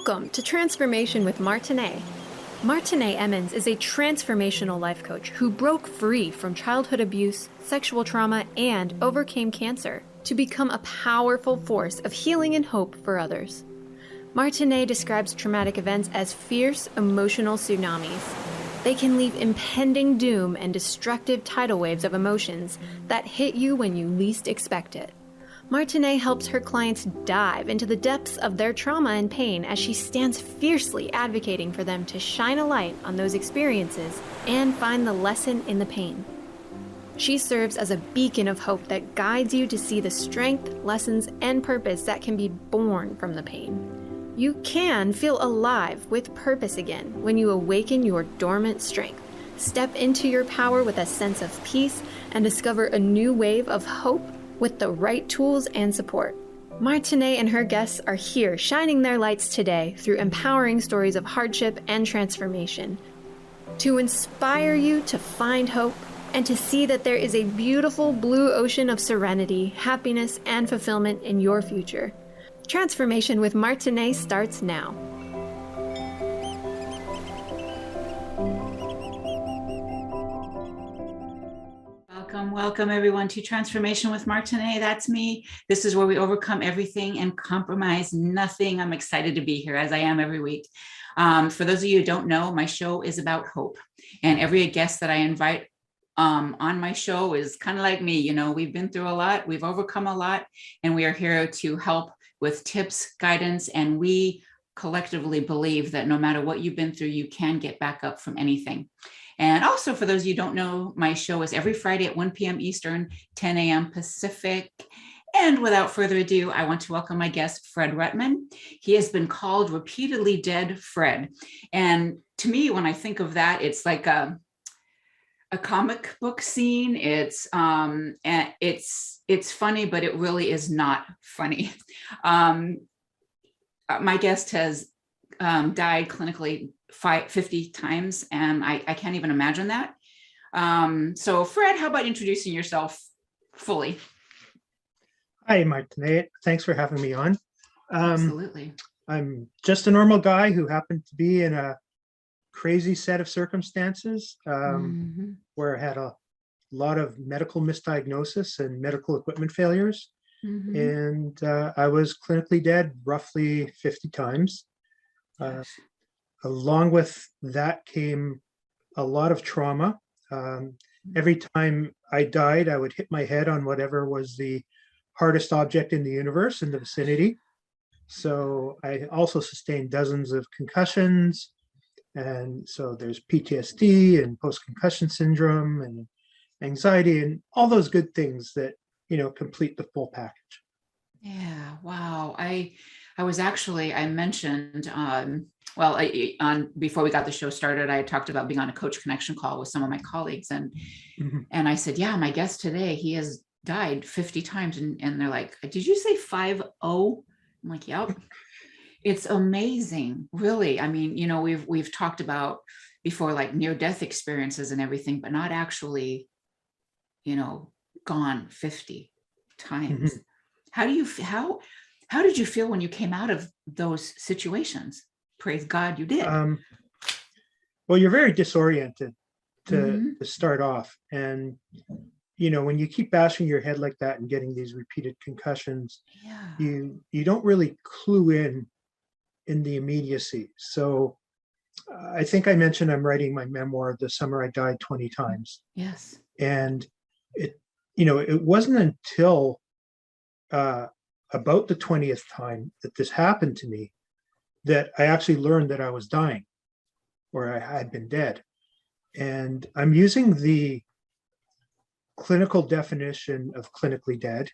Welcome to Transformation with Martinet. Martinet Emmons is a transformational life coach who broke free from childhood abuse, sexual trauma, and overcame cancer to become a powerful force of healing and hope for others. Martinet describes traumatic events as fierce emotional tsunamis. They can leave impending doom and destructive tidal waves of emotions that hit you when you least expect it. Martinet helps her clients dive into the depths of their trauma and pain as she stands fiercely advocating for them to shine a light on those experiences and find the lesson in the pain. She serves as a beacon of hope that guides you to see the strength, lessons, and purpose that can be born from the pain. You can feel alive with purpose again when you awaken your dormant strength, step into your power with a sense of peace, and discover a new wave of hope with the right tools and support. Martinet and her guests are here shining their lights today through empowering stories of hardship and transformation to inspire you to find hope and to see that there is a beautiful blue ocean of serenity, happiness, and fulfillment in your future. Transformation with Martinet starts now. Welcome everyone to Transformation with Martinet. That's me. This is where we overcome everything and compromise nothing. I'm excited to be here as I am every week. For those of you who don't know, my show is about hope, and every guest that I invite on my show is kind of like me. You know, we've been through a lot, we've overcome a lot, and we are here to help with tips, guidance, and we collectively believe that no matter what you've been through, you can get back up from anything. And also, for those of you who don't know, my show is every Friday at 1 p.m. Eastern, 10 a.m. Pacific. And without further ado, I want to welcome my guest, Fred Ruttman. He has been called repeatedly Dead Fred. And to me, when I think of that, it's like a comic book scene. It's funny, but it really is not funny. My guest has died clinically 50 times, and I can't even imagine that. So Fred, how about introducing yourself fully? Hi, Martinet. Thanks for having me on. Absolutely. I'm just a normal guy who happened to be in a crazy set of circumstances where I had a lot of medical misdiagnosis and medical equipment failures. And I was clinically dead roughly 50 times. Along with that came a lot of trauma. Every time I died, I would hit my head on whatever was the hardest object in the universe in the vicinity. So I also sustained dozens of concussions. And so there's PTSD and post-concussion syndrome and anxiety and all those good things that, you know, complete the full package. Yeah, wow. I mentioned, before we got the show started, I talked about being on a coach connection call with some of my colleagues, and I said, yeah, my guest today, he has died 50 times, and they're like, did you say 50? I'm like, yep. It's amazing, really. I mean, you know, we've talked about before, like near-death experiences and everything, but not actually, you know, gone 50 times. How did you feel when you came out of those situations? Praise God you did. Well, you're very disoriented to start off. And, you know, when you keep bashing your head like that and getting these repeated concussions, you don't really clue in the immediacy. So I think I mentioned I'm writing my memoir, The Summer I Died 20 Times. Yes. And it wasn't until about the 20th time that this happened to me that I actually learned that I was dying or I had been dead. And I'm using the clinical definition of clinically dead,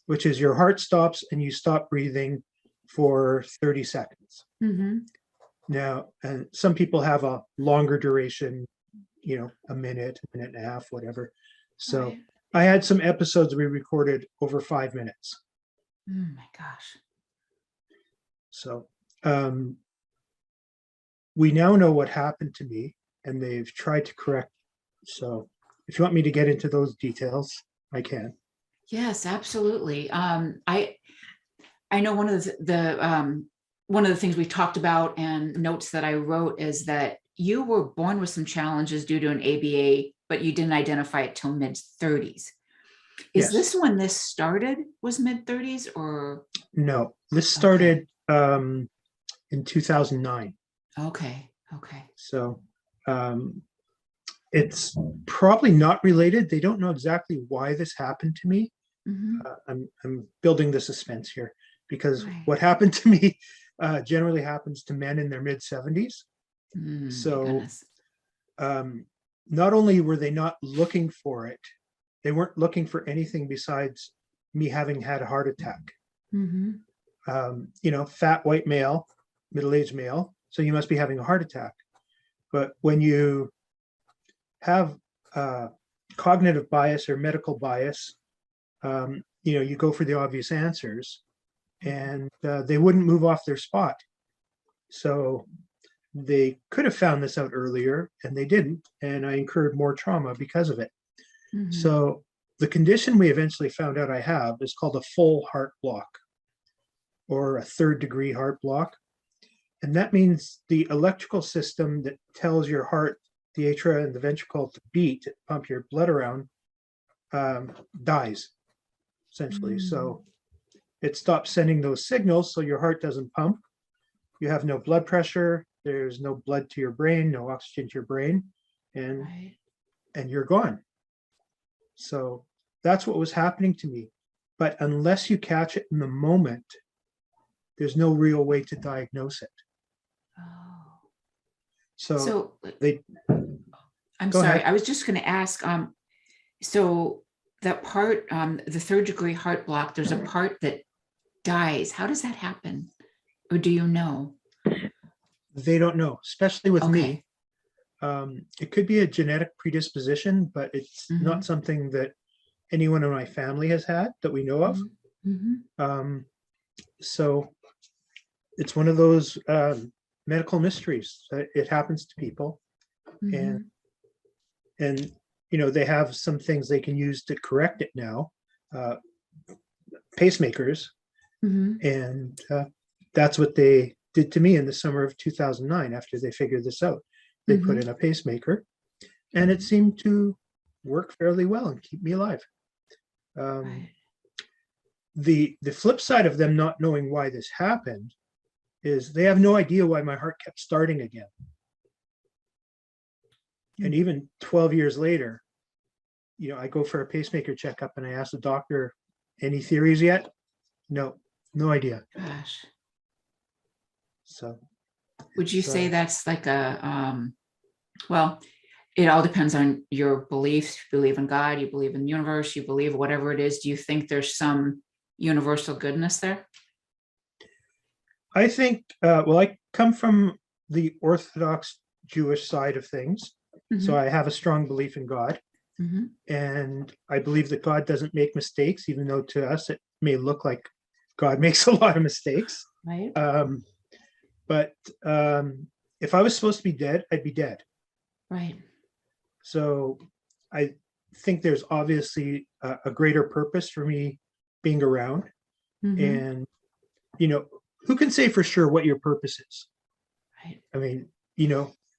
which is your heart stops and you stop breathing for 30 seconds. Now, and some people have a longer duration, you know, a minute and a half, whatever. So right. I had some episodes we recorded over 5 minutes. Oh my gosh. So we now know what happened to me, and they've tried to correct it. So if you want me to get into those details, I can. Yes, absolutely. I know one of the one of the things we've talked about and notes that I wrote is that you were born with some challenges due to an ABA, but you didn't identify it till mid-30s. Is Yes. this when this started, was mid-30s or? No, this started in 2009. Okay. So it's probably not related. They don't know exactly why this happened to me. I'm building the suspense here because what happened to me generally happens to men in their mid 70s. So not only were they not looking for it, they weren't looking for anything besides me having had a heart attack. Fat white male, middle-aged male, so you must be having a heart attack. But when you have cognitive bias or medical bias, you go for the obvious answers, and they wouldn't move off their spot. So they could have found this out earlier, and they didn't, and I incurred more trauma because of it. So the condition we eventually found out I have is called a full heart block, or a third-degree heart block. And that means the electrical system that tells your heart, the atria and the ventricle to beat, to pump your blood around, dies, essentially. So it stops sending those signals, so your heart doesn't pump. You have no blood pressure. There's no blood to your brain, no oxygen to your brain, and you're gone. So that's what was happening to me. But unless you catch it in the moment, there's no real way to diagnose it. So I'm Go sorry, ahead. I was just going to ask, so that part, the third degree heart block, there's a part that dies. How does that happen? Or do you know? They don't know, especially with me. It could be a genetic predisposition, but it's not something that anyone in my family has had that we know of. So it's one of those medical mysteries. It happens to people, and they have some things they can use to correct it now, pacemakers, and that's what they did to me in the summer of 2009. After they figured this out, they put in a pacemaker, and it seemed to work fairly well and keep me alive. The flip side of them not knowing why this happened is they have no idea why my heart kept starting again. And even 12 years later, I go for a pacemaker checkup and I ask the doctor, any theories yet? No idea. Gosh. So would you say that's like well, it all depends on your beliefs. You believe in God, you believe in the universe, you believe whatever it is. Do you think there's some universal goodness there? I think, I come from the Orthodox Jewish side of things. So I have a strong belief in God. And I believe that God doesn't make mistakes, even though to us it may look like God makes a lot of mistakes. Right. But if I was supposed to be dead, I'd be dead. Right. So I think there's obviously a greater purpose for me being around. And, who can say for sure what your purpose is? Right. I mean,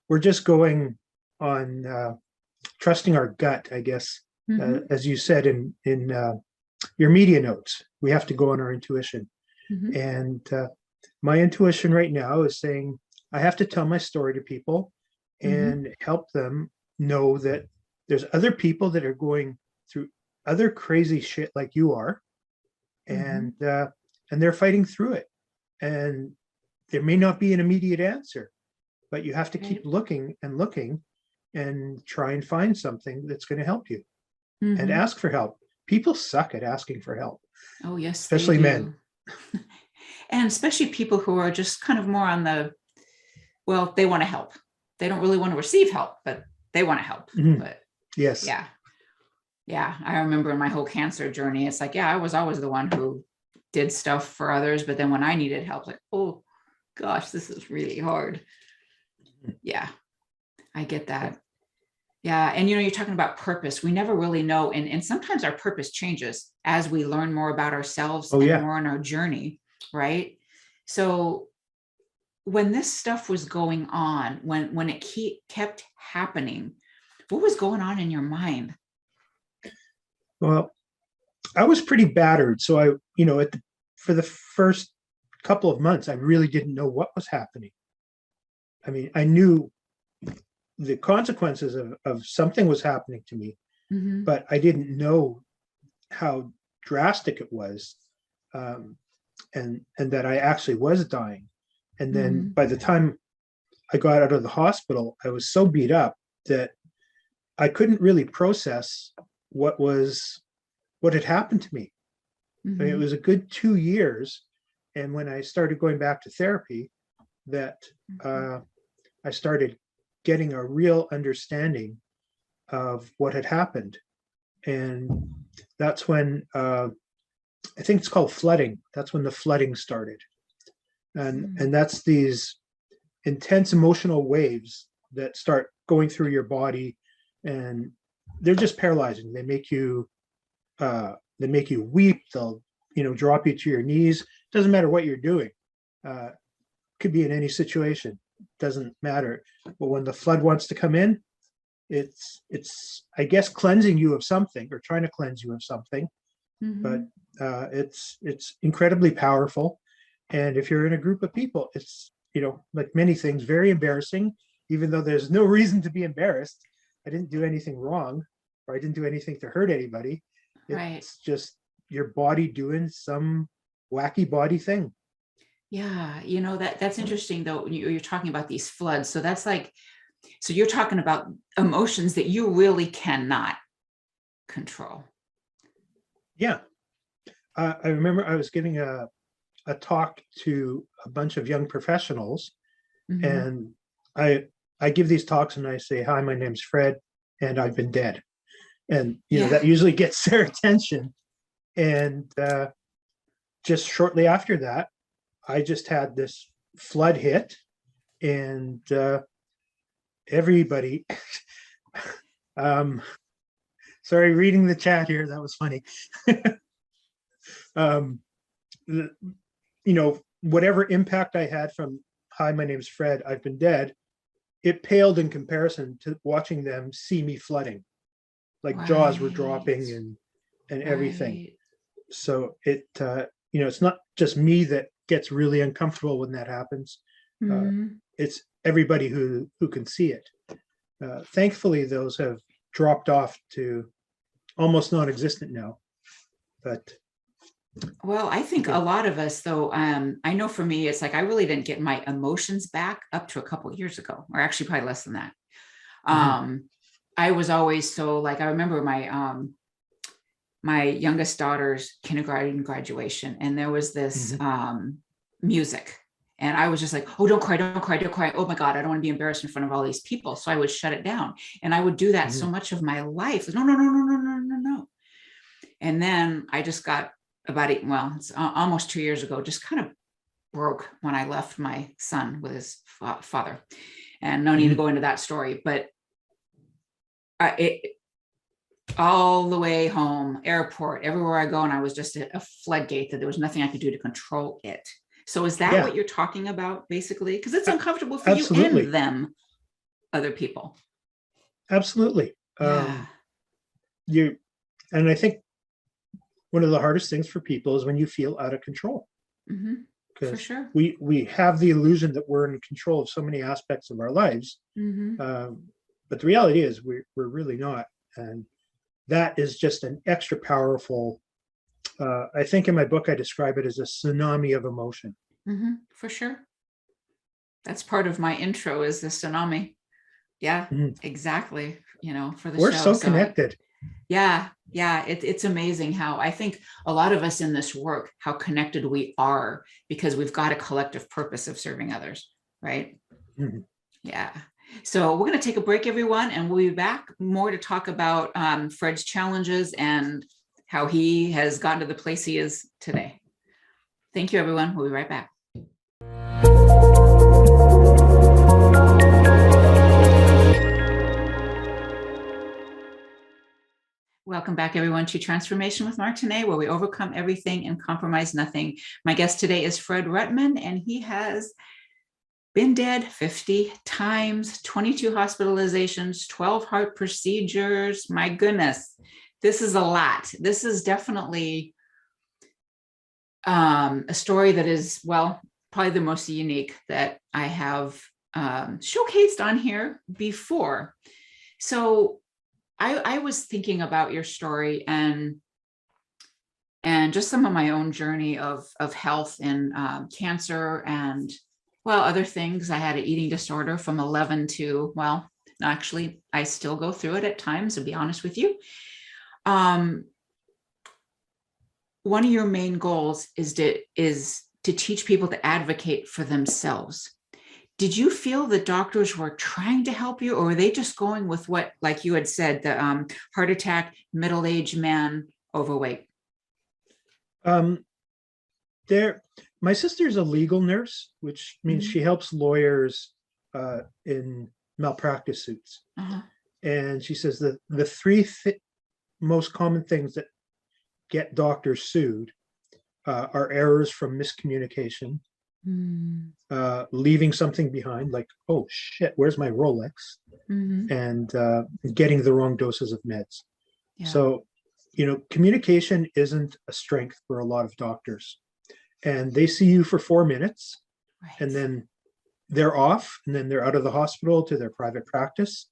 we're just going on trusting our gut, I guess. As you said in your media notes, we have to go on our intuition. And my intuition right now is saying I have to tell my story to people and help them know that there's other people that are going through other crazy shit like you are, and they're fighting through it. And there may not be an immediate answer, but you have to keep looking and looking and try and find something that's going to help you and ask for help. People suck at asking for help. Oh, yes. Especially men. And especially people who are just kind of more on well, they want to help. They don't really want to receive help, but they want to help. But yes. Yeah. I remember in my whole cancer journey, it's like, I was always the one who did stuff for others. But then when I needed help, like, oh gosh, this is really hard. Yeah, I get that. Yeah. And, you're talking about purpose. We never really know. And sometimes our purpose changes as we learn more about ourselves and more on our journey. Right. So when this stuff was going on, when it kept happening, what was going on in your mind? Well, I was pretty battered. So for the first couple of months, I really didn't know what was happening. I mean, I knew the consequences of something was happening to me, Mm-hmm. but I didn't know how drastic it was, and that I actually was dying. And then Mm-hmm. by the time I got out of the hospital, I was so beat up that I couldn't really process what had happened to me. I mean, it Mm-hmm. was a good 2 years, and when I started going back to therapy, that I started getting a real understanding of what had happened. And that's when I think it's called flooding. That's when the flooding started. And that's these intense emotional waves that start going through your body, and they're just paralyzing. They make you weep. They'll, drop you to your knees. Doesn't matter what you're doing. Could be in any situation. Doesn't matter. But when the flood wants to come in, it's I guess cleansing you of something, or trying to cleanse you of something. But it's incredibly powerful. And if you're in a group of people, it's, like many things, very embarrassing, even though there's no reason to be embarrassed. I didn't do anything wrong, or I didn't do anything to hurt anybody. Right. It's just your body doing some wacky body thing. Yeah, that's interesting though. You're talking about these floods. So that's like, so you're talking about emotions that you really cannot control. Yeah. I remember I was giving a talk to a bunch of young professionals, Mm-hmm. and I give these talks and I say, "Hi, my name's Fred, and I've been dead." And that usually gets their attention. And just shortly after that, I just had this flood hit, and everybody. Sorry, reading the chat here. That was funny. Whatever impact I had from "Hi, my name's Fred, I've been dead," it paled in comparison to watching them see me flooding. Like jaws were dropping and everything. So it's not just me that gets really uncomfortable when that happens. It's everybody who can see it. Thankfully, those have dropped off to almost non-existent now. But well, I think a lot of us, though, I know for me, it's like I really didn't get my emotions back up to a couple of years ago, or actually probably less than that. I was always so, like, I remember my youngest daughter's kindergarten graduation, and there was this music, and I was just like, "Oh, don't cry, don't cry, don't cry. Oh my God, I don't want to be embarrassed in front of all these people." So I would shut it down, and I would do that so much of my life. No, no, no, no, no, no, no, no. And then I just got it's almost 2 years ago, just kind of broke when I left my son with his father. And no need to go into that story, but all the way home, airport, everywhere I go, and I was just a floodgate that there was nothing I could do to control it. So is that what you're talking about, basically? Because it's uncomfortable for you and them, other people. Absolutely. Yeah. And I think one of the hardest things for people is when you feel out of control. For sure. We have the illusion that we're in control of so many aspects of our lives. But the reality is we're really not. And that is just an extra powerful, I think in my book, I describe it as a tsunami of emotion. For sure. That's part of my intro, is the tsunami. Yeah, exactly. For the show. We're so connected. Yeah. It's amazing how I think a lot of us in this work, how connected we are, because we've got a collective purpose of serving others. Right. Yeah. So we're going to take a break, everyone, and we'll be back more to talk about Fred's challenges and how he has gotten to the place he is today. Thank you, everyone. We'll be right back. Welcome back, everyone, to Transformation with Martinet, where we overcome everything and compromise nothing. My guest today is Fred Ruttman, and he has been dead 50 times, 22 hospitalizations, 12 heart procedures. My goodness, this is a lot. This is definitely a story that is, well, probably the most unique that I have showcased on here before. So I was thinking about your story and just some of my own journey of health and cancer and, well, other things. I had an eating disorder from 11 to, well, actually, I still go through it at times, to be honest with you. One of your main goals is to teach people to advocate for themselves. Did you feel the doctors were trying to help you, or were they just going with what, like you had said, the heart attack, middle-aged man, overweight? My sister's a legal nurse, which means she helps lawyers in malpractice suits. And she says that the three most common things that get doctors sued are errors from miscommunication, leaving something behind, like, oh shit, where's my Rolex? And getting the wrong doses of meds. So, communication isn't a strength for a lot of doctors. And they see you for 4 minutes, and then they're off, and then they're out of the hospital to their private practice.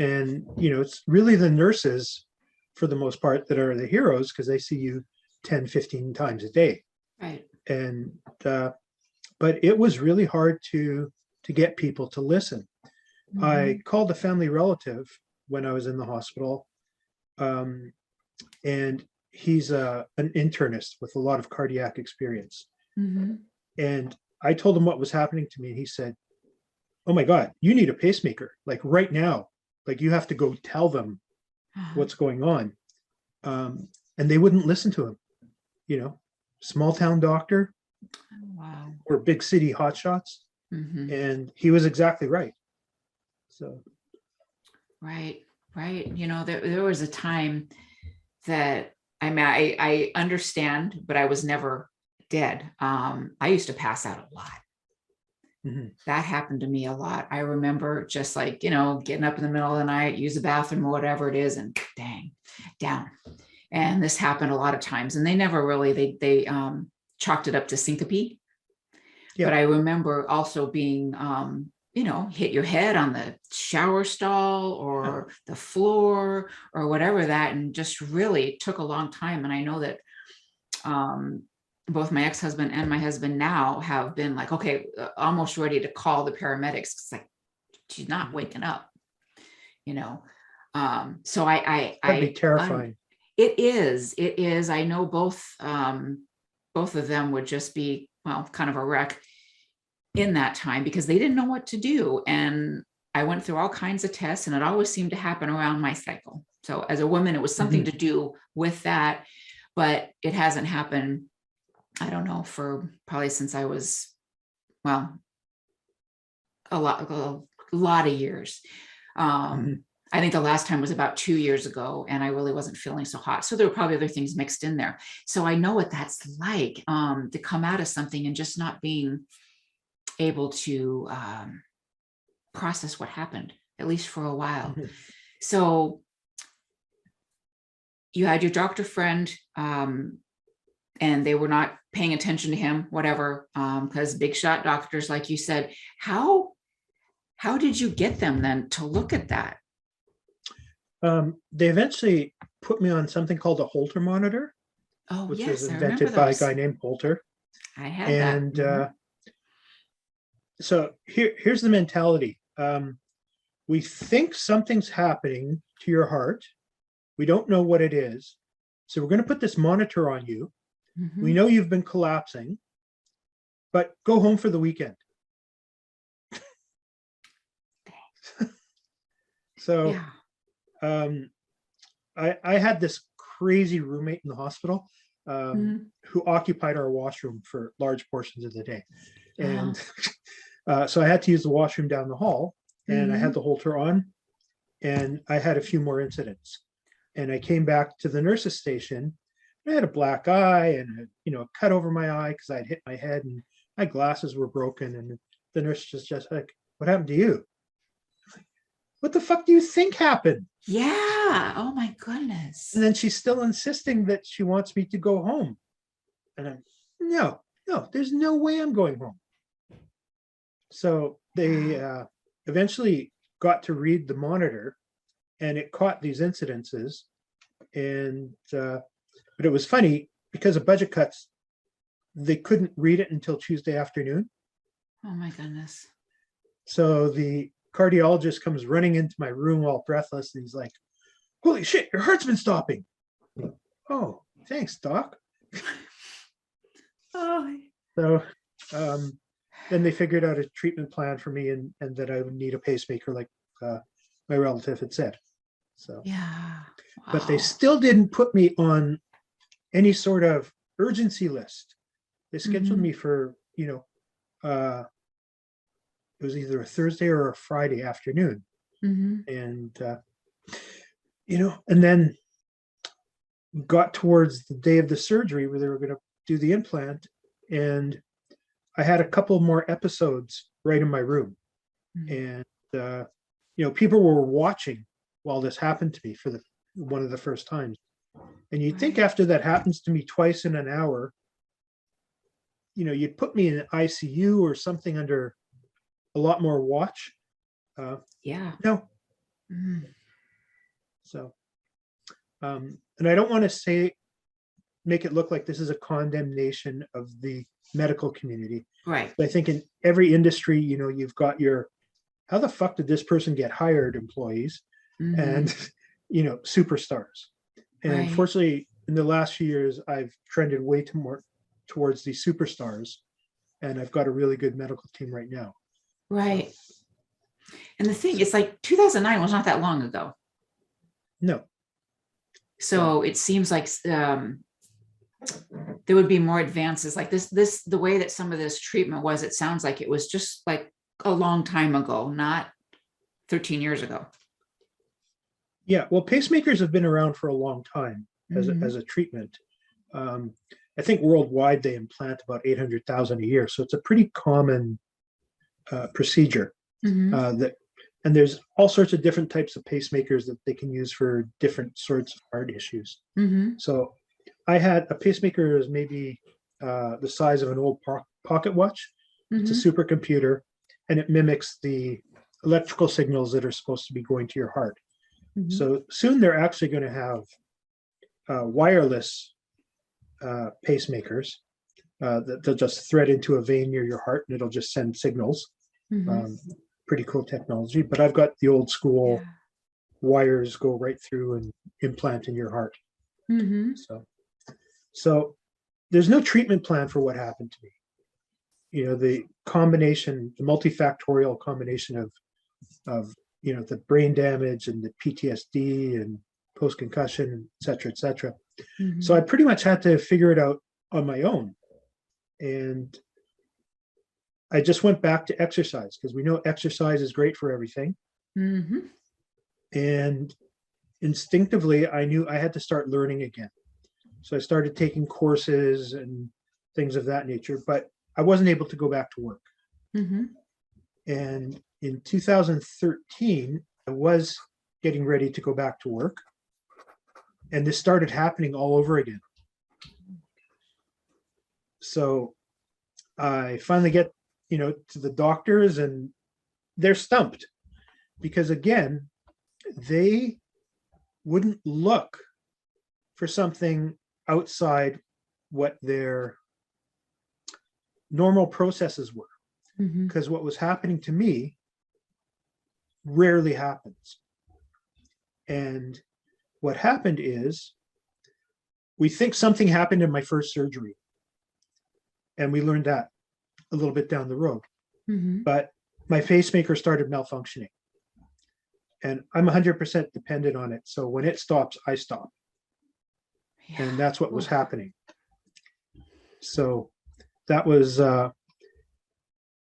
And, it's really the nurses, for the most part, that are the heroes, because they see you 10, 15 times a day. Right. And, but it was really hard to get people to listen. I called a family relative when I was in the hospital, and he's an internist with a lot of cardiac experience. And I told him what was happening to me. And he said, oh my God, you need a pacemaker, like right now. Like you have to go tell them what's going on. And they wouldn't listen to him, small town doctor. Wow. Or big city hotshots. And he was exactly right. So. Right. There was a time that, I understand, but I was never dead. I used to pass out a lot. That happened to me a lot. I remember just like, getting up in the middle of the night, use the bathroom or whatever it is, and dang, down. And this happened a lot of times, and they never really, they chalked it up to syncope. But I remember also being, hit your head on the shower stall or the floor or whatever that, and just really took a long time. And I know that both my ex-husband and my husband now have been like, okay, almost ready to call the paramedics. It's like, she's not waking up, So That'd be terrifying. It is. I know both of them would just be, well, kind of a wreck in that time because they didn't know what to do. And I went through all kinds of tests, and it always seemed to happen around my cycle. So as a woman, it was something to do with that, but it hasn't happened, I don't know, for probably since I was, well, a lot of years. I think the last time was about 2 years ago, and I really wasn't feeling so hot. So there were probably other things mixed in there. So I know what that's like, to come out of something and just not being able to process what happened, at least for a while. So you had your doctor friend, and they were not paying attention to him, whatever, because big shot doctors, like you said. How did you get them then to look at that? They eventually put me on something called a Halter Monitor, which was invented by a guy named Halter. I had that. So here's the mentality. We think something's happening to your heart. We don't know what it is. So we're going to put this monitor on you. We know you've been collapsing, but go home for the weekend. So I had this crazy roommate in the hospital who occupied our washroom for large portions of the day. And so I had to use the washroom down the hall, and I had the Holter on, and I had a few more incidents. And I came back to the nurse's station. I had a black eye and a cut over my eye because I'd hit my head, and my glasses were broken, and the nurse is just like, what happened to you? What the fuck do you think happened? Yeah. Oh my goodness. And then she's still insisting that she wants me to go home. And I'm, no, there's no way I'm going home. So they eventually got to read the monitor, and it caught these incidences. And but it was funny because of budget cuts, they couldn't read it until Tuesday afternoon. Oh my goodness. So the cardiologist comes running into my room all breathless, and he's like, holy shit, your heart's been stopping. Oh, thanks, doc. Oh. So then they figured out a treatment plan for me, and that I would need a pacemaker like my relative had said. So Yeah. Wow. But they still didn't put me on any sort of urgency list. They scheduled me for, it was either a Thursday or a Friday afternoon. And, and then got towards the day of the surgery where they were going to do the implant. And I had a couple more episodes right in my room. And, people were watching while this happened to me for one of the first times. And you'd think after that happens to me twice in an hour, you'd put me in an ICU or something under a lot more watch. Yeah. No. So, and I don't want to make it look like this is a condemnation of the medical community. Right. But I think in every industry, you've got your, how the fuck did this person get hired employees and, superstars. And unfortunately, in the last few years, I've trended way too more towards the superstars. And I've got a really good medical team right now. Right. And the thing, it's like 2009 was not that long ago. No. So it seems like there would be more advances like this, the way that some of this treatment was, it sounds like it was just like a long time ago, not 13 years ago. Yeah. Well, pacemakers have been around for a long time as a treatment. I think worldwide they implant about 800,000 a year. So it's a pretty common procedure. And there's all sorts of different types of pacemakers that they can use for different sorts of heart issues. So I had a pacemaker that was maybe the size of an old pocket watch. It's a supercomputer, and it mimics the electrical signals that are supposed to be going to your heart. So soon they're actually going to have wireless pacemakers that they'll just thread into a vein near your heart, and it'll just send signals. Pretty cool technology, but I've got the old school wires go right through and implant in your heart. So there's no treatment plan for what happened to me. The combination, the multi-factorial combination of the brain damage and the PTSD and post-concussion, et cetera. So I pretty much had to figure it out on my own. And I just went back to exercise because we know exercise is great for everything. And instinctively, I knew I had to start learning again. So I started taking courses and things of that nature, but I wasn't able to go back to work. And in 2013, I was getting ready to go back to work. And this started happening all over again. So I finally get, to the doctors, and they're stumped because, again, they wouldn't look for something outside what their normal processes were. Because what was happening to me rarely happens. And what happened is we think something happened in my first surgery. And we learned that a little bit down the road. But my pacemaker started malfunctioning. And I'm 100% dependent on it. So when it stops, I stop. And that's what was happening. So that was,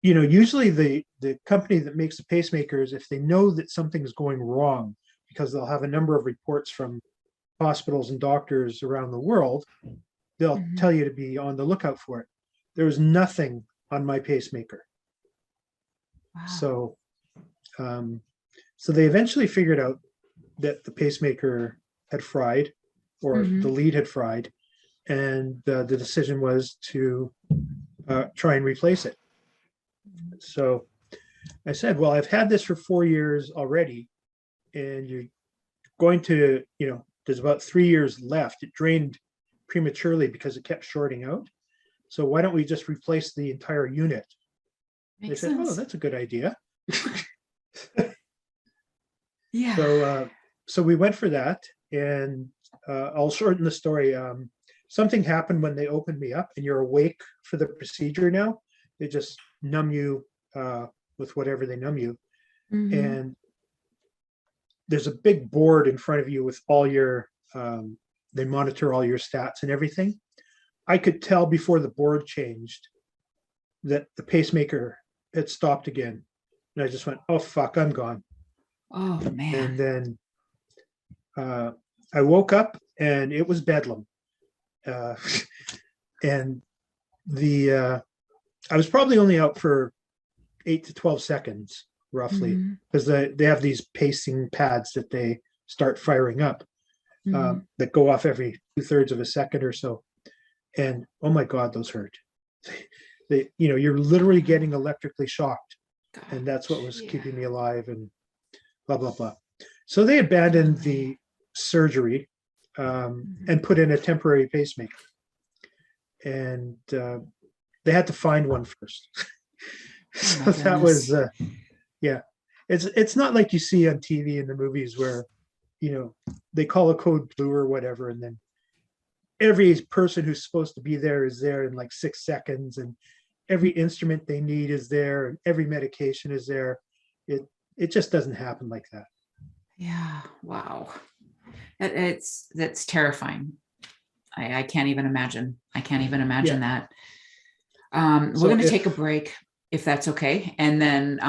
usually the company that makes the pacemakers, if they know that something's going wrong, because they'll have a number of reports from hospitals and doctors around the world, they'll tell you to be on the lookout for it. There was nothing on my pacemaker. So, so they eventually figured out that the pacemaker had fried, or the lead had fried, and the decision was to try and replace it. So I said, well, I've had this for 4 years already, and you're going to, there's about 3 years left. It drained prematurely because it kept shorting out. So why don't we just replace the entire unit? They said, oh, that's a good idea. Yeah. So we went for that, and I'll shorten the story. Something happened when they opened me up, and you're awake for the procedure now. They just numb you with whatever they numb you. And there's a big board in front of you with all your, they monitor all your stats and everything. I could tell before the board changed that the pacemaker had stopped again. And I just went, oh, fuck, I'm gone. Oh, man. And then I woke up and it was bedlam. And I was probably only out for 8 to 12 seconds, roughly, because they have these pacing pads that they start firing up that go off every 2/3 of a second or so. And oh my God, those hurt. You're literally getting electrically shocked. And that's what was keeping me alive, and blah, blah, blah. So they abandoned the surgery and put in a temporary pacemaker. And they had to find one first. So that was, it's not like you see on TV in the movies where, they call a code blue or whatever, and then every person who's supposed to be there is there in like 6 seconds, and every instrument they need is there, and every medication is there. It just doesn't happen like that. Yeah. Wow. That's terrifying. I can't even imagine. That. We're going to take a break, if that's okay. And then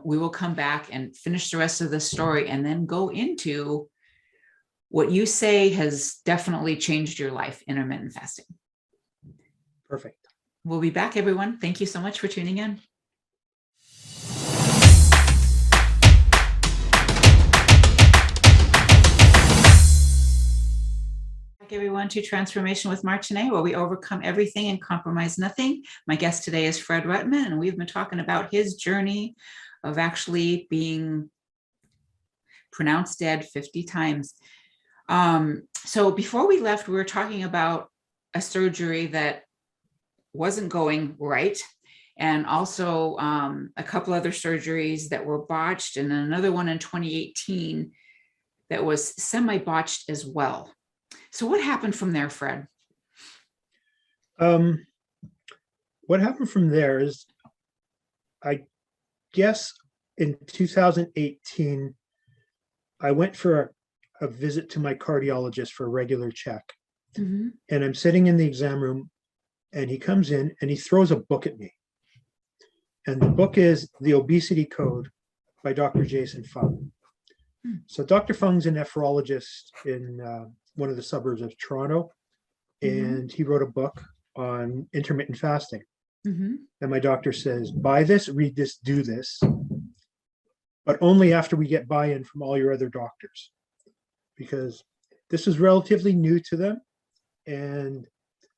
we will come back and finish the rest of the story, and then go into what you say has definitely changed your life, intermittent fasting. Perfect. We'll be back, everyone. Thank you so much for tuning in. Back, everyone, to Transformation with Martinet, where we overcome everything and compromise nothing. My guest today is Fred Ruttman, and we've been talking about his journey of actually being pronounced dead 50 times. So before we left, we were talking about a surgery that wasn't going right, and also a couple other surgeries that were botched, and then another one in 2018 that was semi-botched as well. So what happened from there, Fred? What happened from there is, I guess in 2018, I went for a visit to my cardiologist for a regular check. And I'm sitting in the exam room, and he comes in and he throws a book at me. And the book is The Obesity Code by Dr. Jason Fung. So Dr. Fung's a nephrologist in one of the suburbs of Toronto, and he wrote a book on intermittent fasting. And my doctor says, buy this, read this, do this, but only after we get buy-in from all your other doctors, because this is relatively new to them, and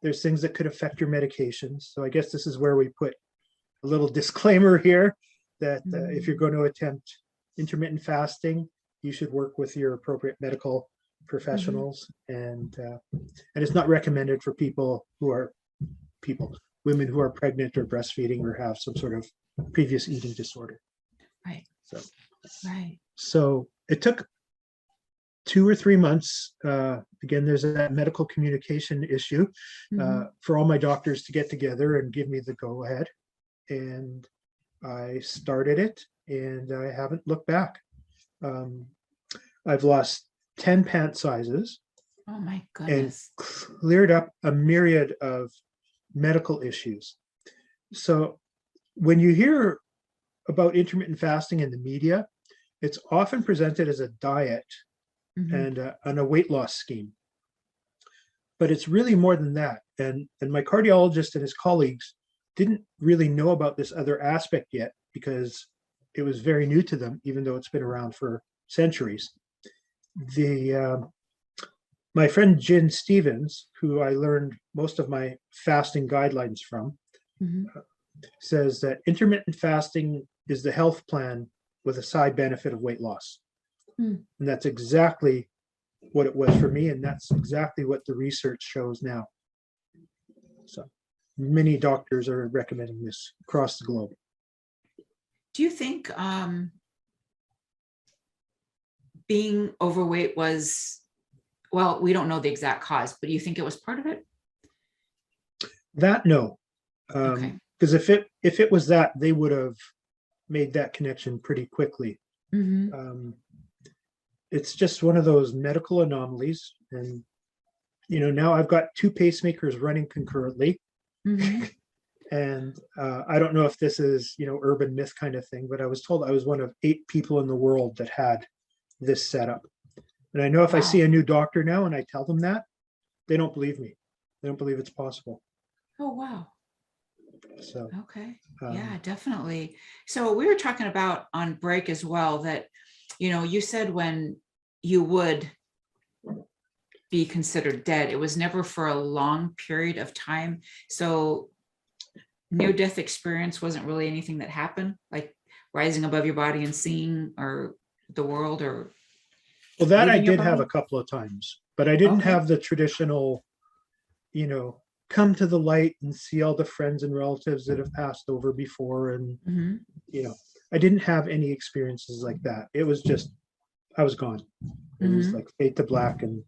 there's things that could affect your medications. So I guess this is where we put a little disclaimer here that if you're going to attempt intermittent fasting, you should work with your appropriate medical professionals, and it's not recommended for women who are pregnant or breastfeeding or have some sort of previous eating disorder. Right. Right. So it took 2 or 3 months. Again, there's that medical communication issue for all my doctors to get together and give me the go ahead. And I started it, and I haven't looked back. I've lost 10 pant sizes. Oh my goodness. And cleared up a myriad of medical issues. So when you hear about intermittent fasting in the media, it's often presented as a diet and a weight loss scheme. But it's really more than that. And my cardiologist and his colleagues didn't really know about this other aspect yet, because it was very new to them, even though it's been around for centuries. My friend Jen Stevens, who I learned most of my fasting guidelines from, Mhm. says that intermittent fasting is the health plan with a side benefit of weight loss. Hmm. And that's exactly what it was for me. And that's exactly what the research shows now. So many doctors are recommending this across the globe. Do you think being overweight was, well, we don't know the exact cause, but do you think it was part of it? That, no. Okay. Because if it was that, they would have made that connection pretty quickly. Mm-hmm. It's just one of those medical anomalies. And, now I've got two pacemakers running concurrently. Mm-hmm. And I don't know if this is, urban myth kind of thing, but I was told I was one of 8 people in the world that had this setup. And I know if I see Wow. a new doctor now and I tell them that, they don't believe me. They don't believe it's possible. Oh, wow. So, Okay. Yeah, definitely. So we were talking about on break as well that, you said when you would be considered dead, it was never for a long period of time. So near-death experience wasn't really anything that happened, like rising above your body and seeing or the world or well, that I leaving your did have body? a couple of times, but I didn't Okay. have the traditional, come to the light and see all the friends and relatives that have passed over before. And, Mm-hmm. I didn't have any experiences like that. It was just, I was gone. It was Mm-hmm. like fade to black, and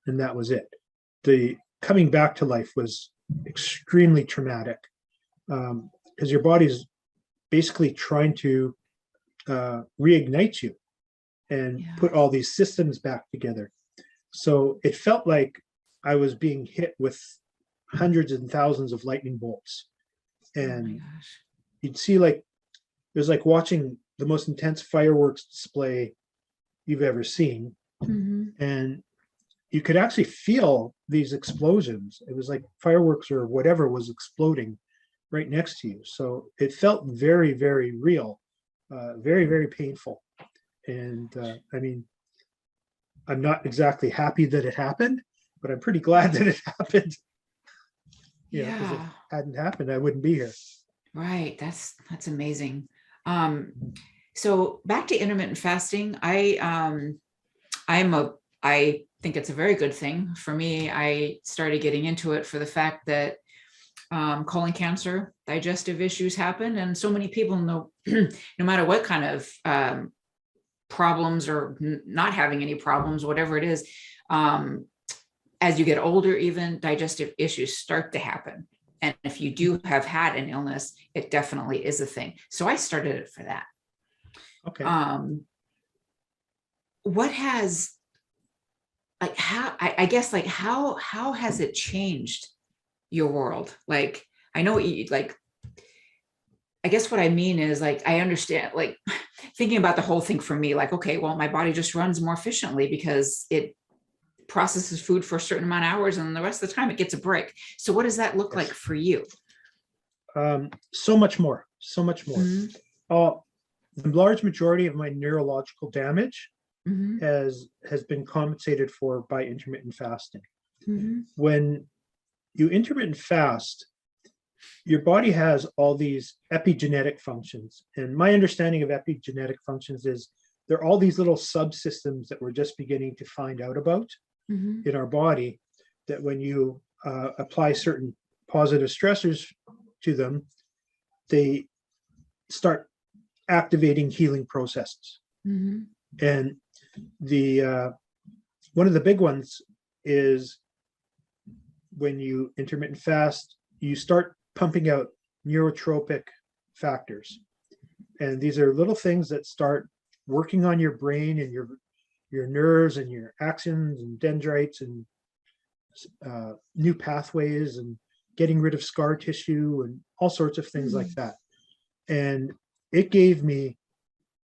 that was it. The coming back to life was extremely traumatic, because your body's basically trying to reignite you and Yeah. put all these systems back together. So it felt like I was being hit with hundreds and thousands of lightning bolts. Oh my And gosh. you'd see, like, it was like watching the most intense fireworks display you've ever seen. Mm-hmm. And you could actually feel these explosions. It was like fireworks or whatever was exploding right next to you. So it felt very, very real, very, very painful. And I mean, I'm not exactly happy that it happened, but I'm pretty glad that it happened. Because if it Yeah. hadn't happened, I wouldn't be here. Right. That's amazing. Um, so back to intermittent fasting, I think it's a very good thing. For me, I started getting into it for the fact that colon cancer, digestive issues happen, and so many people know, no matter what kind of problems or not having any problems, whatever it is, as you get older, even digestive issues start to happen. And if you do have had an illness, it definitely is a thing. So I started it for that. Okay. What has, like, how, I guess, like, how has it changed your world? Like, I know what you, like, I guess what I mean is, like, I understand, like, thinking about the whole thing for me, like, okay, well, my body just runs more efficiently because it processes food for a certain amount of hours and the rest of the time it gets a break. So what does that look like Yes. for you? So much more. So much more. Mm-hmm. The large majority of my neurological damage Mm-hmm. has been compensated for by intermittent fasting. Mm-hmm. When you intermittent fast, your body has all these epigenetic functions. And my understanding of epigenetic functions is they're all these little subsystems that we're just beginning to find out about Mm-hmm. in our body, that when you apply certain positive stressors to them, they start activating healing processes. Mm-hmm. And the one of the big ones is when you intermittent fast, you start pumping out neurotropic factors. And these are little things that start working on your brain and your nerves and your axons and dendrites and new pathways and getting rid of scar tissue and all sorts of things like that. And it gave me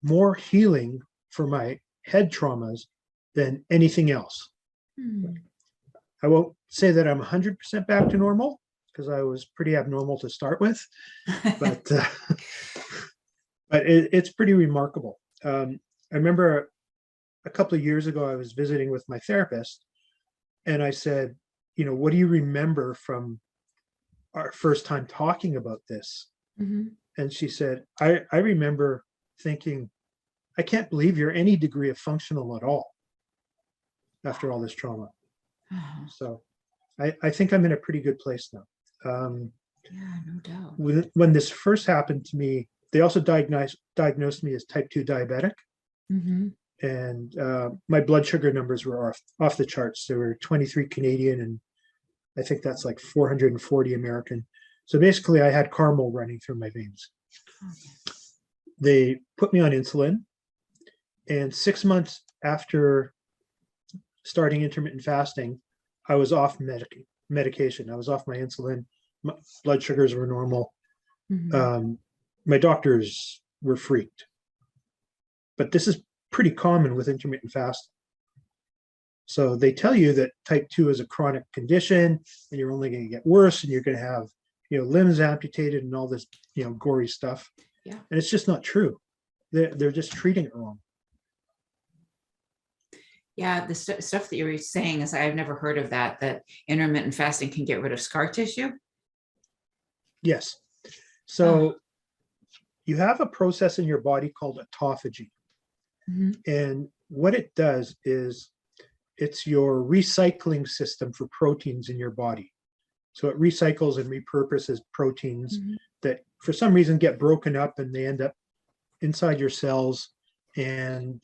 more healing for my head traumas than anything else. Mm-hmm. I won't say that I'm 100% back to normal, because I was pretty abnormal to start with, but But it's pretty remarkable. I remember a couple of years ago, I was visiting with my therapist, and I said, what do you remember from our first time talking about this? Mhm. And she said, I remember thinking, I can't believe you're any degree of functional at all after all this trauma. Oh, So I think I'm in a pretty good place now. yeah, no doubt. When this first happened to me, they also diagnosed me as type 2 diabetic. Mhm. And my blood sugar numbers were off the charts. They were 23 Canadian, and I think that's like 440 American. So basically, I had caramel running through my veins. Okay. They put me on insulin, and 6 months after starting intermittent fasting, I was off medication. I was off my insulin. My blood sugars were normal. Mhm. My doctors were freaked. But this is pretty common with intermittent fasting. So they tell you that type 2 is a chronic condition and you're only going to get worse and you're going to have, limbs amputated and all this, gory stuff. Yeah. And it's just not true. They're just treating it wrong. Yeah, the stuff that you were saying is I've never heard of that intermittent fasting can get rid of scar tissue. Yes. So you have a process in your body called autophagy. Mhm. And what it does is it's your recycling system for proteins in your body. So it recycles and repurposes proteins Mhm. that for some reason get broken up and they end up inside your cells. And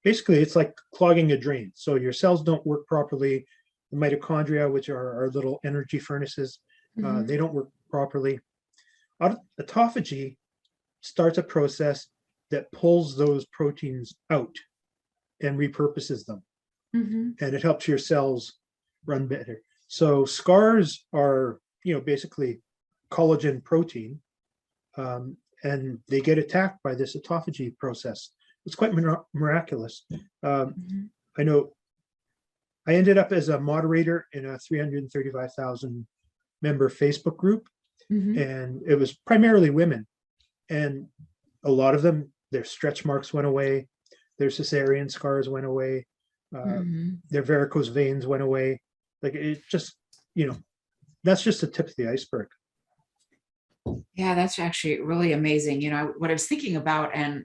basically, it's like clogging a drain. So your cells don't work properly. The mitochondria, which are our little energy furnaces, Mhm. they don't work properly. Autophagy starts a process that pulls those proteins out and repurposes them. Mhm. And it helps your cells run better. So scars are, basically collagen protein, and they get attacked by this autophagy process. It's quite miraculous. Mhm. I know I ended up as a moderator in a 335,000 member Facebook group, Mhm. and it was primarily women. And a lot of them, their stretch marks went away, their cesarean scars went away, Mhm. their varicose veins went away. Like it just, that's just the tip of the iceberg. Yeah, that's actually really amazing. What I was thinking about, and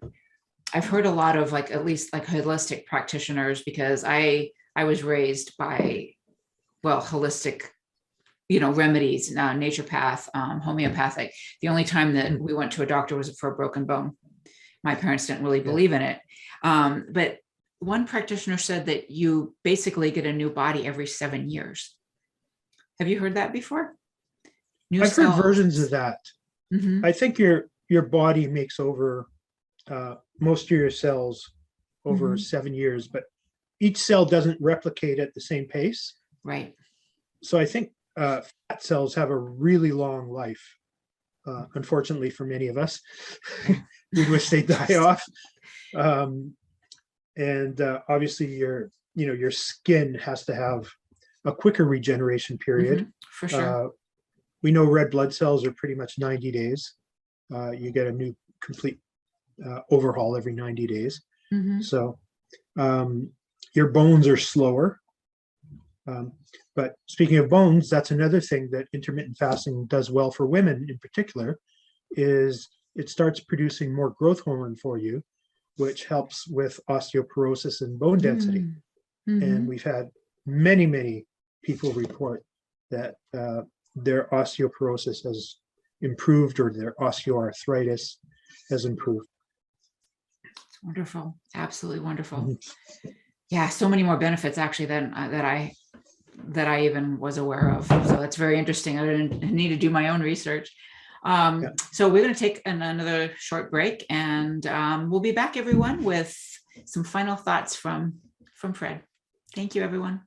I've heard a lot of at least holistic practitioners, because I was raised by, holistic, remedies, naturopath, homeopathic. The only time that we went to a doctor was for a broken bone. My parents didn't really believe in it. But one practitioner said that you basically get a new body every 7 years. Have you heard that before? New I've heard cells. versions of that. Mhm. I think your body makes over most of your cells over Mhm. 7 years, but each cell doesn't replicate at the same pace. Right. So I think fat cells have a really long life. Unfortunately for many of us, Yeah. we'd wish they'd die off. And obviously your skin has to have a quicker regeneration period. Mhm. For sure. We know red blood cells are pretty much 90 days. You get a new complete overhaul every 90 days. Mhm. So your bones are slower. But speaking of bones, that's another thing that intermittent fasting does well for women in particular, is it starts producing more growth hormone for you, which helps with osteoporosis and bone density. Mhm. And we've had many people report that their osteoporosis has improved or their osteoarthritis has improved. It's wonderful. Absolutely wonderful. Mhm. Yeah, so many more benefits actually than that I even was aware of. So that's very interesting. I need to do my own research. Yeah. So we're going to take another short break, and we'll be back, everyone, with some final thoughts from Fred. Thank you, everyone.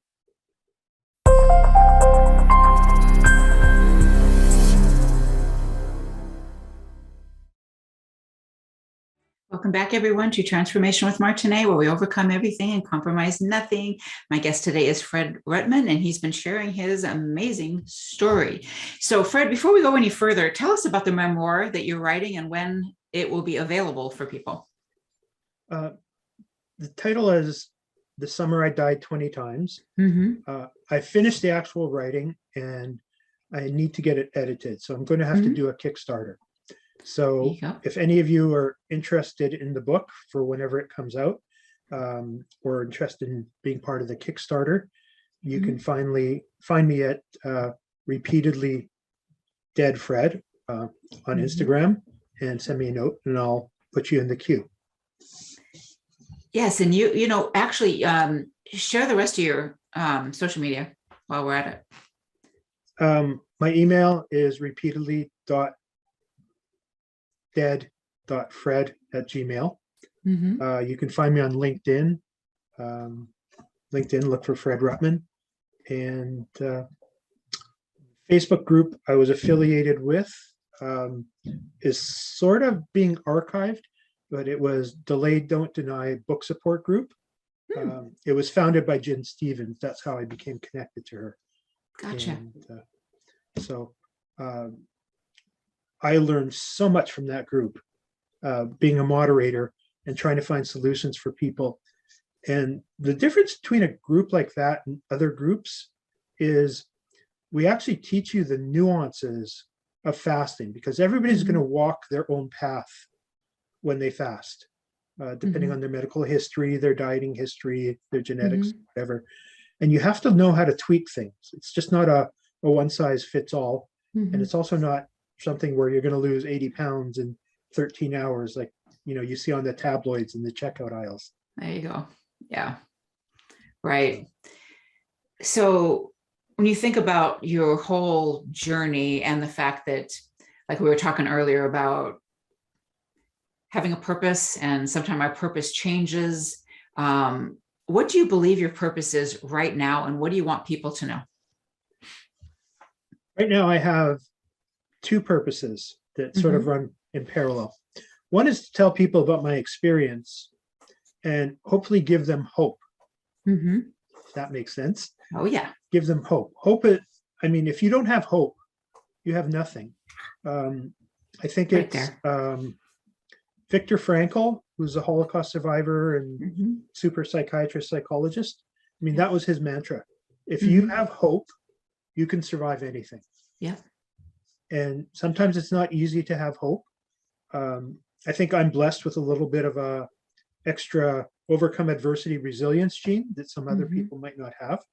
Welcome back, everyone, to Transformation with Martinet, where we overcome everything and compromise nothing. My guest today is Fred Ruttman, and he's been sharing his amazing story. So, Fred, before we go any further, tell us about the memoir that you're writing and when it will be available for people? The title is "The Summer I Died 20 Times." Mm-hmm. I finished the actual writing and I need to get it edited. So I'm going to have to do a Kickstarter. So if any of you are interested in the book for whenever it comes out, or interested in being part of the Kickstarter, you can find me at Repeatedly Dead Fred on Instagram, and send me a note and I'll put you in the queue. Yes, and you know, actually share the rest of your social media while we're at it. My email is repeatedly.dead.fred@gmail. You can find me on LinkedIn. LinkedIn, look for Fred Ruttman. And Facebook group I was affiliated with is sort of being archived, but it was Delayed Don't Deny Book Support Group. It was founded by Jen Stevens. That's how I became connected to her. Gotcha. And, so I learned so much from that group, being a moderator and trying to find solutions for people. And the difference between a group like that and other groups is we actually teach you the nuances of fasting, because everybody's going to walk their own path when they fast, depending on their medical history, their dieting history, their genetics, whatever. And you have to know how to tweak things. It's just not a one size fits all. And it's also not something where you're going to lose 80 pounds in 13 hours, like, you know, you see on the tabloids in the checkout aisles. There you go. Yeah. Right. So when you think about your whole journey and the fact that, like we were talking earlier about having a purpose, and sometimes our purpose changes, what do you believe your purpose is right now, and what do you want people to know? Right now, I have two purposes that sort of run in parallel. One is to tell people about my experience and hopefully give them hope. If that makes sense. Oh, yeah. Give them hope. Hope it. I mean, if you don't have hope, you have nothing. I think Right it's Viktor Frankl, who's a Holocaust survivor and super psychiatrist, psychologist. I mean, that was his mantra. If you have hope, you can survive anything. Yeah. And sometimes it's not easy to have hope. I think I'm blessed with a little bit of a extra overcome adversity resilience gene that some other people might not have.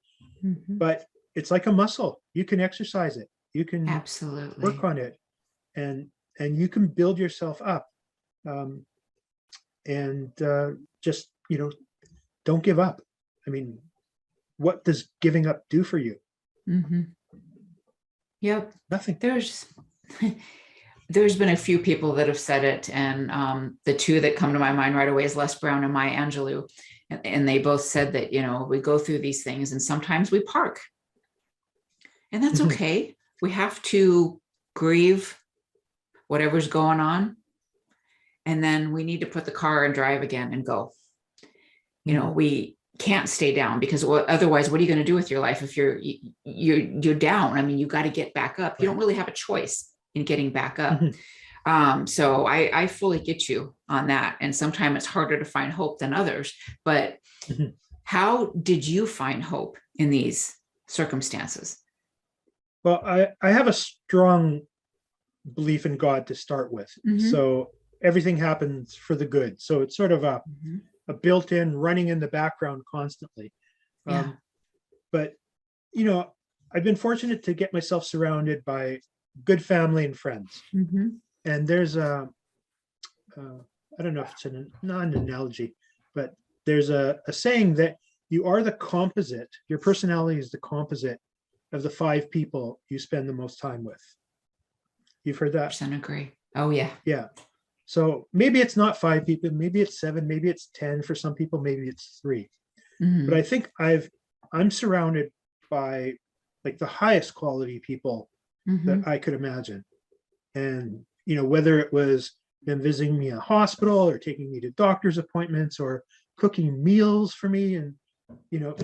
But it's like a muscle. You can exercise it. You can absolutely work on it, and you can build yourself up. Just, you know, don't give up. I mean, what does giving up do for you? Yep. Nothing. There's been a few people that have said it, and the two that come to my mind right away is Les Brown and Maya Angelou, and they both said that, you know, we go through these things and sometimes we park, and that's okay. We have to grieve whatever's going on, and then we need to put the car and drive again and go. You know, we can't stay down, because otherwise, what are you going to do with your life if you're down? I mean, you got to get back up. You don't really have a choice in getting back up. So I fully get you on that. And sometimes it's harder to find hope than others. But how did you find hope in these circumstances? Well, I have a strong belief in God to start with. So everything happens for the good. So it's sort of a built-in running in the background constantly. But, you know, I've been fortunate to get myself surrounded by good family and friends. And there's I don't know if it's not an analogy, but there's a saying that you are the composite. Your personality is the composite of the 5 people you spend the most time with. You've heard that? 100% agree. Oh, yeah. Yeah. So maybe it's not 5 people, maybe it's 7, maybe it's 10 for some people, maybe it's 3. But I think I'm surrounded by like the highest quality people that I could imagine. And, you know, whether it was them visiting me in a hospital or taking me to doctor's appointments or cooking meals for me, and, you know,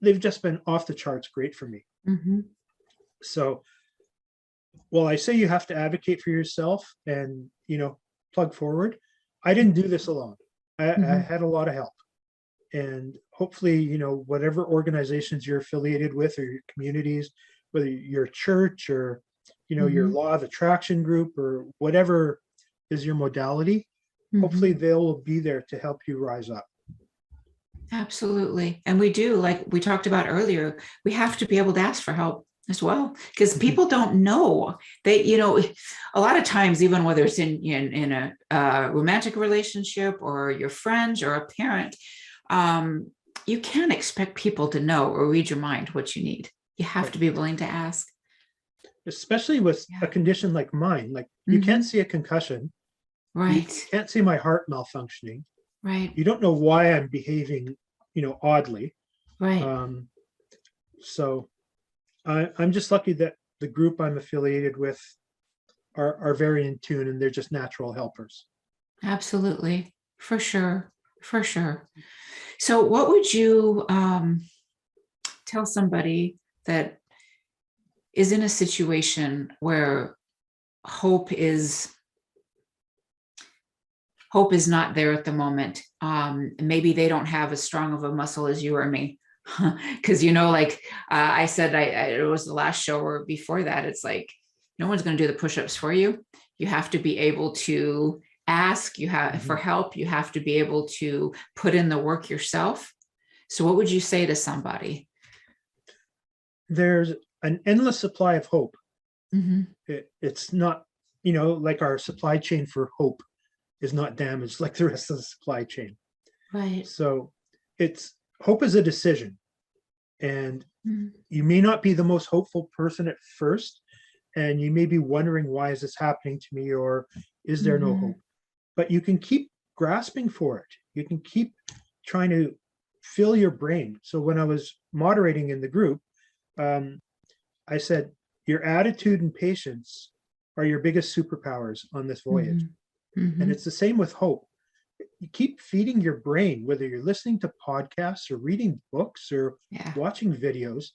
they've just been off the charts great for me. So, well, I say you have to advocate for yourself, and, you know, plug forward. I didn't do this alone. I Mhm. had a lot of help. And hopefully, whatever organizations you're affiliated with or your communities, whether your church or, your Mhm. law of attraction group or whatever is your modality, hopefully Mhm. they'll be there to help you rise up. Absolutely. And we do, like we talked about earlier, we have to be able to ask for help as well, because people don't know. A lot of times, even whether it's in a romantic relationship or your friends or a parent, you can't expect people to know or read your mind what you need. You have Right. to be willing to ask. Especially with a Yeah. condition like mine, like you can't see a concussion, you Right. can't see my heart malfunctioning. Right. You don't know why I'm behaving, oddly. Right. So I'm just lucky that the group I'm affiliated with are very in tune, and they're just natural helpers. Absolutely. For sure. For sure. So what would you tell somebody that is in a situation where hope is not there at the moment? Maybe they don't have as strong of a muscle as you or me. Because, I said, it was the last show or before that, it's like, no one's going to do the push-ups for you. You have to be able to ask, for help. You have to be able to put in the work yourself. So what would you say to somebody? There's an endless supply of hope. Mm-hmm. It's not, like our supply chain for hope is not damaged like the rest of the supply chain. Right. So hope is a decision. And Mm-hmm. you may not be the most hopeful person at first, and you may be wondering, why is this happening to me? Or is there no hope? But you can keep grasping for it. You can keep trying to fill your brain. So when I was moderating in the group, I said, your attitude and patience are your biggest superpowers on this voyage. Mm-hmm. And it's the same with hope. You keep feeding your brain, whether you're listening to podcasts or reading books or watching videos.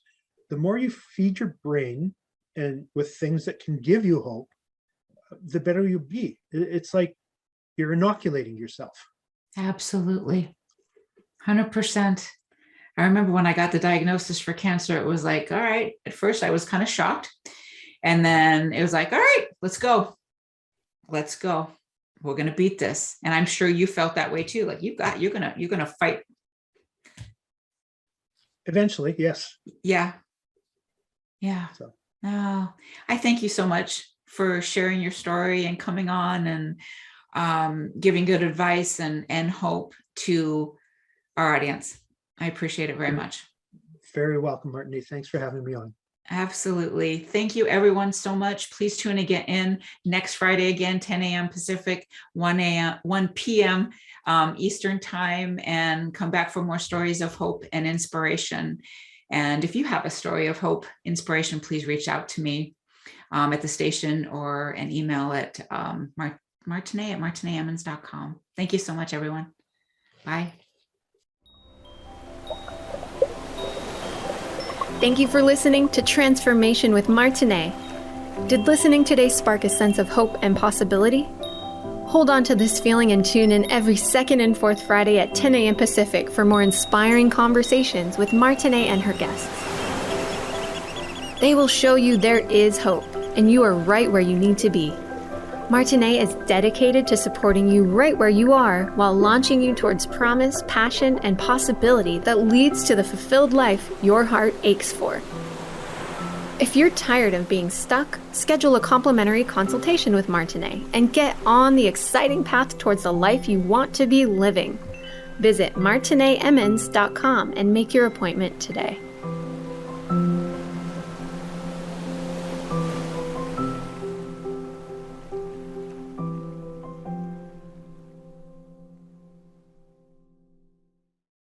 The more you feed your brain and with things that can give you hope, the better you'll be. It's like you're inoculating yourself. Absolutely. 100%. I remember when I got the diagnosis for cancer, it was like, all right, at first I was kind of shocked. And then it was like, all right, let's go. Let's go. We're going to beat this. And I'm sure you felt that way too. Like you're going to fight. Eventually, yes. Yeah. Yeah. So. I thank you so much for sharing your story and coming on and giving good advice and hope to our audience. I appreciate it very much. Very welcome, Martini. Thanks for having me on. Absolutely. Thank you everyone so much. Please tune again in next Friday again, 10 a.m. Pacific, 1 p.m. Eastern time, and come back for more stories of hope and inspiration. And if you have a story of hope, inspiration, please reach out to me at the station or an email at martine@martineemmons.com. Thank you so much, everyone. Bye. Thank you for listening to Transformation with Martine. Did listening today spark a sense of hope and possibility? Hold on to this feeling and tune in every second and fourth Friday at 10 a.m. Pacific for more inspiring conversations with Martine and her guests. They will show you there is hope, and you are right where you need to be. Martine is dedicated to supporting you right where you are while launching you towards promise, passion, and possibility that leads to the fulfilled life your heart aches for. If you're tired of being stuck, schedule a complimentary consultation with Martine and get on the exciting path towards the life you want to be living. Visit martineemmons.com and make your appointment today.